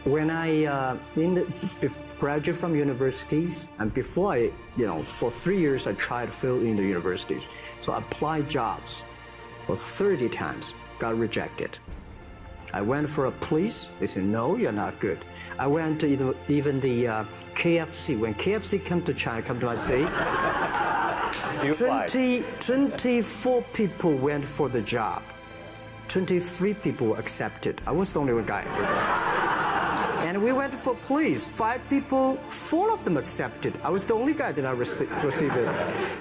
When I graduate from universities, and before for 3 years I tried to fill in the universities. So I applied jobs for 30 times, got rejected. I went for a police, they said, no, you're not good. I went to even the KFC. When KFC come to China, come to my city, 24 people went for the job. 23 people were accepted. I was the only one guy. And we went for police. 5 people, 4 of them accepted. I was the only guy that I received it.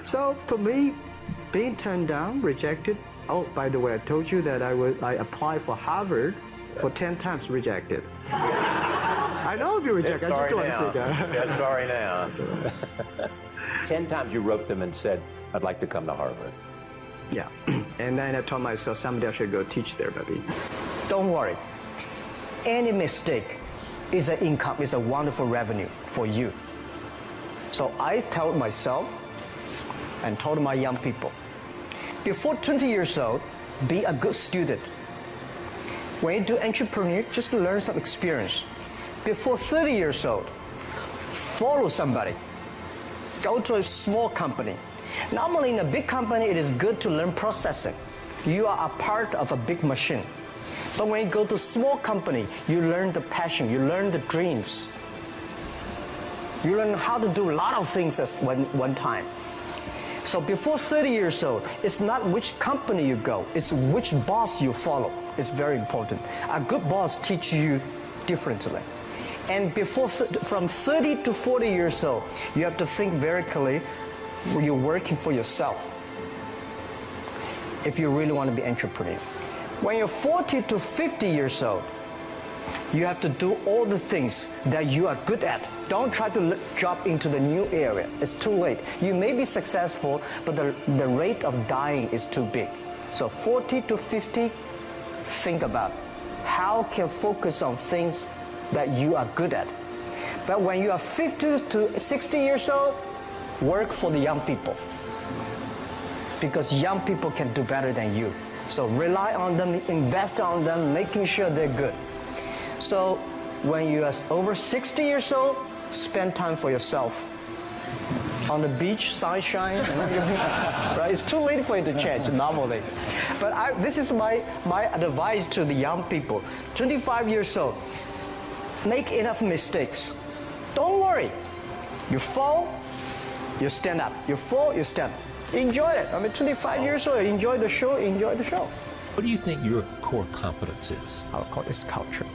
So to me, being turned down, rejected. Oh, by the way, I told you that I applied for Harvard for 10 times, rejected. I know I'll be rejected. I just don't want to say that. Yeah, sorry now. 10 times you wrote them and said, I'd like to come to Harvard. Yeah. And then I told myself, someday I should go teach there, maybe. Don't worry. Any mistake is an income, is a wonderful revenue for you. So I told myself and told my young people, before 20 years old, be a good student. When you do entrepreneur, just learn some experience. Before 30 years old, follow somebody. Go to a small company. Normally in a big company, it is good to learn processing. You are a part of a big machine. But when you go to a small company, you learn the passion, you learn the dreams. You learn how to do a lot of things at one time. So before 30 years old, it's not which company you go, it's which boss you follow. It's very important. A good boss teaches you differently. And from 30 to 40 years old, you have to think very clearly when you're working for yourself, if you really want to be an entrepreneur. When you're 40 to 50 years old, you have to do all the things that you are good at. Don't try to jump into the new area. It's too late. You may be successful, but the rate of dying is too big. So 40 to 50, think about how can you focus on things that you are good at. But when you are 50 to 60 years old, work for the young people. Because young people can do better than you. So rely on them, invest on them, making sure they're good. So when you are over 60 years old, spend time for yourself. On the beach, sunshine, right? It's too late for you to change normally. But this is my advice to the young people. 25 years old, make enough mistakes. Don't worry. You fall, you stand up. You fall, you stand up. Enjoy it. I mean, 25 years old, enjoy the show, enjoy the show. What do you think your core competence is? Our core is culture.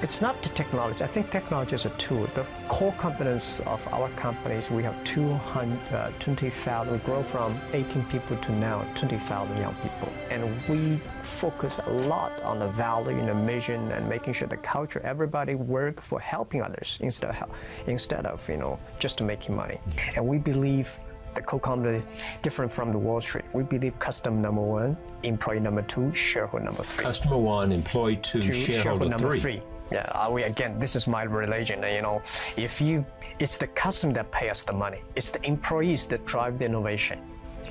It's not the technology. I think technology is a tool. The core competence of our companies, we have 20,000. We grow from 18 people to now 20,000 young people. And we focus a lot on the value and the mission and making sure the culture, everybody work for helping others instead of just making money. And we believe the co-company different from the Wall Street. We believe customer number 1, employee number 2, shareholder number 3. Customer 1, employee 2, shareholder number 3. 3. Yeah, again, this is my religion. It's the customer that pay us the money. It's the employees that drive the innovation.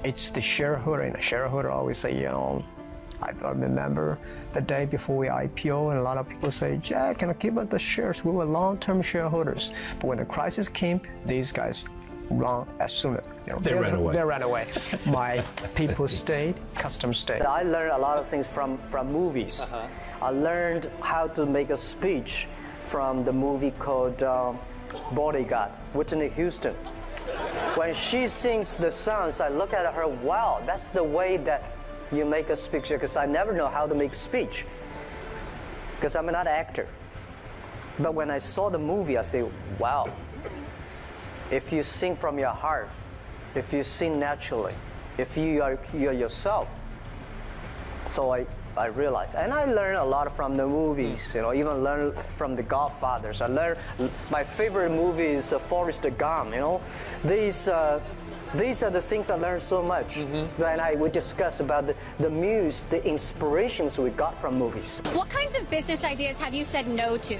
It's the shareholder, and the shareholder always say, I remember the day before we IPO, and a lot of people say, Jack, can I keep up the shares? We were long-term shareholders. But when the crisis came, these guys run as soon as they ran away. They ran away. My people stayed, customers stayed. I learned a lot of things from movies. I learned how to make a speech from the movie called Bodyguard, Whitney Houston. When she sings the songs, I look at her, wow, that's the way that you make a speech, because I never know how to make speech, because I'm not an actor. But when I saw the movie, I say, wow, if you sing from your heart, if you sing naturally, if you're yourself. So I realized, and I learned a lot from the movies, even learned from the Godfathers. I learned, my favorite movie is Forrest Gump, These are the things I learned so much. And we discuss about the muse, the inspirations we got from movies. What kinds of business ideas have you said no to?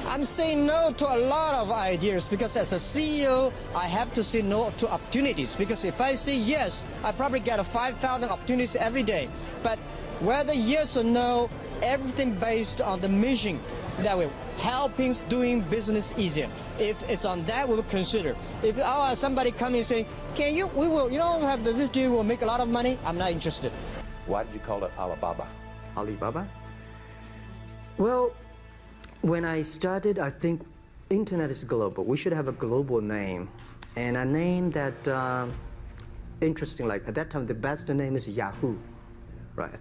I'm saying no to a lot of ideas because as a CEO, I have to say no to opportunities. Because if I say yes, I probably get 5,000 opportunities every day. But whether yes or no, everything based on the mission that we're helping doing business easier. If it's on that, we will consider. If somebody coming saying, can you, we will, you know, have this deal, will make a lot of money, I'm not interested. Why did you call it Alibaba? Alibaba? Well, when I started, I think internet is global. We should have a global name. And a name that, interesting, like at that time, the best name is Yahoo, right?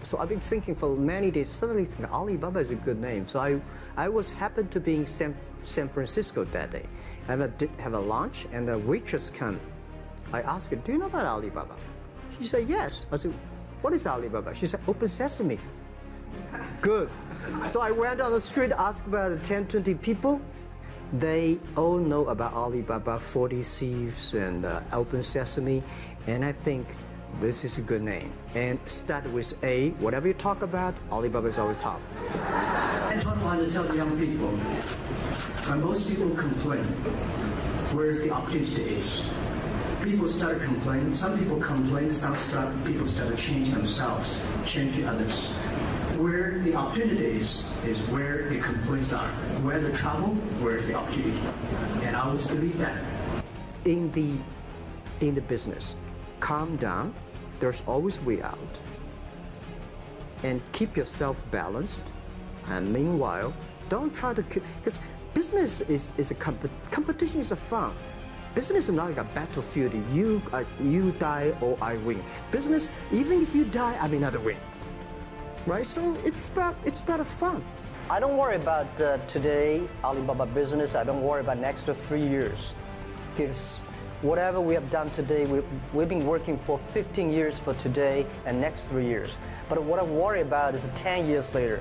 So I've been thinking for many days, suddenly think Alibaba is a good name. So I was happened to be in San Francisco that day. I have a lunch and the waitress come. I asked her, do you know about Alibaba? She said, yes. I said, what is Alibaba? She said, Open Sesame. Good. So I went on the street, asked about 10, 20 people. They all know about Alibaba, 40 Thieves, and Open Sesame. And I think this is a good name. And start with A. Whatever you talk about, Alibaba is always top. That's what I want to tell the young people. When most people complain, where the opportunity is. People start complaining. Some people complain. People start to change themselves, change others. Where the opportunity is where the complaints are. Where the trouble, where's the opportunity. And I always believe that. In the business, calm down. There's always way out. And keep yourself balanced. And meanwhile, don't try to keep, because business is a competition is a fun. Business is not like a battlefield. You die or I win. Business, even if you die, I may not win. Right? So it's about fun. I don't worry about today, Alibaba business. I don't worry about next 3 years. Because whatever we have done today, we've been working for 15 years for today and next 3 years. But what I worry about is 10 years later.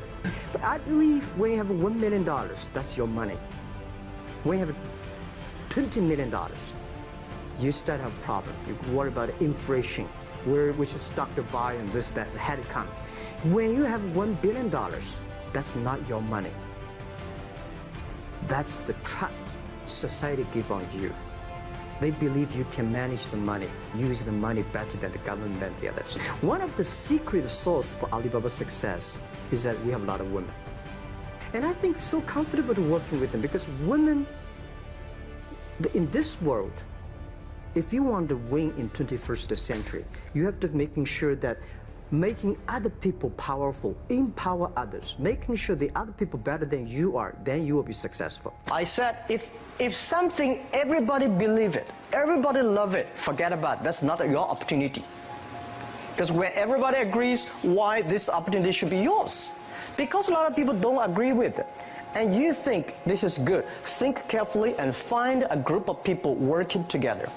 But I believe when you have $1 million, that's your money. When you have $20 million, you start to have a problem. You worry about inflation, which is stock to buy and this, that, had it come. When you have $1 billion, that's not your money. That's the trust society gives on you. They believe you can manage the money, use the money better than the government and the others. One of the secret source for Alibaba's success is that we have a lot of women. And I think so comfortable to working with them because women, in this world, if you want to win in 21st century, you have to making sure that making other people powerful, empower others, making sure the other people better than you are, then you will be successful. I said, if something, everybody believe it, everybody love it, forget about it. That's not your opportunity. Because when everybody agrees why this opportunity should be yours, because a lot of people don't agree with it, and you think this is good, think carefully and find a group of people working together.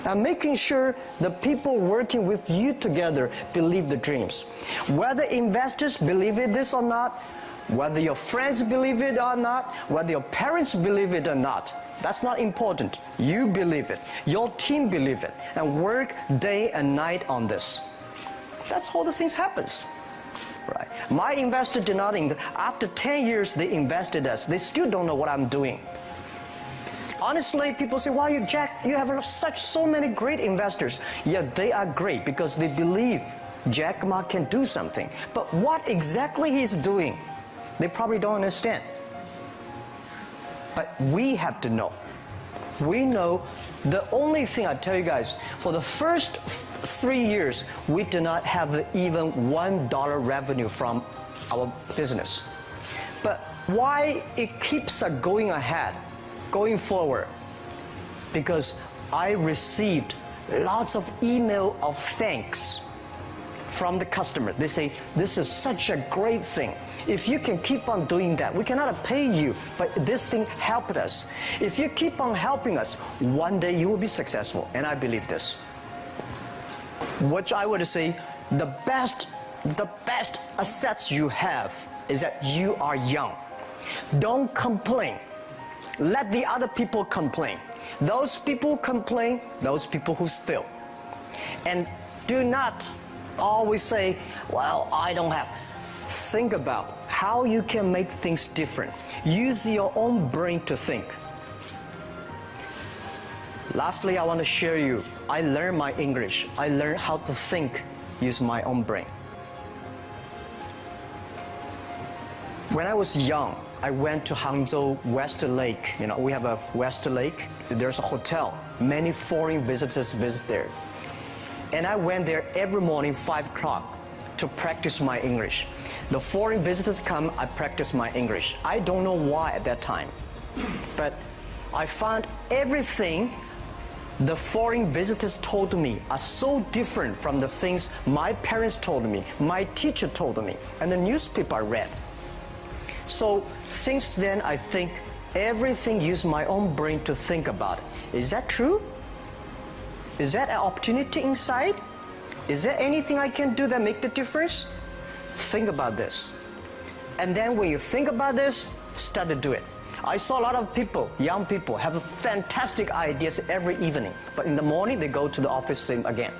And making sure the people working with you together believe the dreams. Whether investors believe in this or not, whether your friends believe it or not, whether your parents believe it or not, that's not important. You believe it, your team believe it, and work day and night on this. That's how the things happens. Right. My investor did not, after 10 years they invested us, they still don't know what I'm doing. Honestly, people say, wow, Jack, you have so many great investors. Yeah, they are great because they believe Jack Ma can do something. But what exactly he's doing, they probably don't understand. But we have to know. We know the only thing I tell you guys, for the first 3 years, we did not have even $1 revenue from our business. But why it keeps going ahead, going forward? Because I received lots of email of thanks from the customer. They say, this is such a great thing. If you can keep on doing that, we cannot pay you, but this thing helped us. If you keep on helping us, one day you will be successful, and I believe this. What I would say, the best assets you have is that you are young. Don't complain. Let the other people complain. Those people complain, those people who fail. And do not always say, well, I don't have. Think about how you can make things different. Use your own brain to think. Lastly, I want to share you, I learned my English. I learned how to think, use my own brain. When I was young, I went to Hangzhou West Lake. You know, we have a West Lake. There's a hotel. Many foreign visitors visit there. And I went there every morning, 5 o'clock, to practice my English. The foreign visitors come, I practice my English. I don't know why at that time, but I found everything the foreign visitors told me are so different from the things my parents told me, my teacher told me, and the newspaper I read. So since then, I think everything use my own brain to think about it. Is that true? Is that an opportunity inside? Is there anything I can do that make the difference? Think about this. And then when you think about this, start to do it. I saw a lot of people, young people, have fantastic ideas every evening, but in the morning they go to the office same again.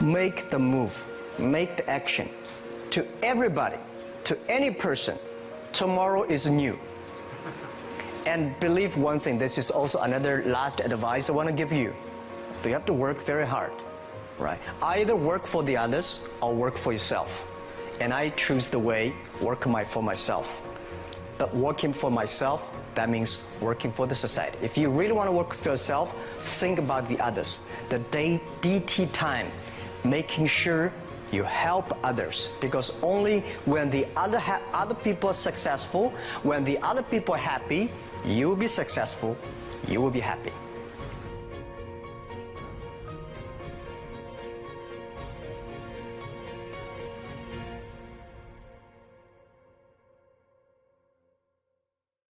Make the move, make the action. To everybody, to any person, tomorrow is new. And believe one thing, this is also another last advice I want to give you. You have to work very hard, right? Either work for the others or work for yourself. And I choose the way, work for myself. But working for myself, that means working for the society. If you really want to work for yourself, think about the others. The DT time, making sure you help others, because only when the other people are successful, when the other people are happy, you will be successful, you will be happy.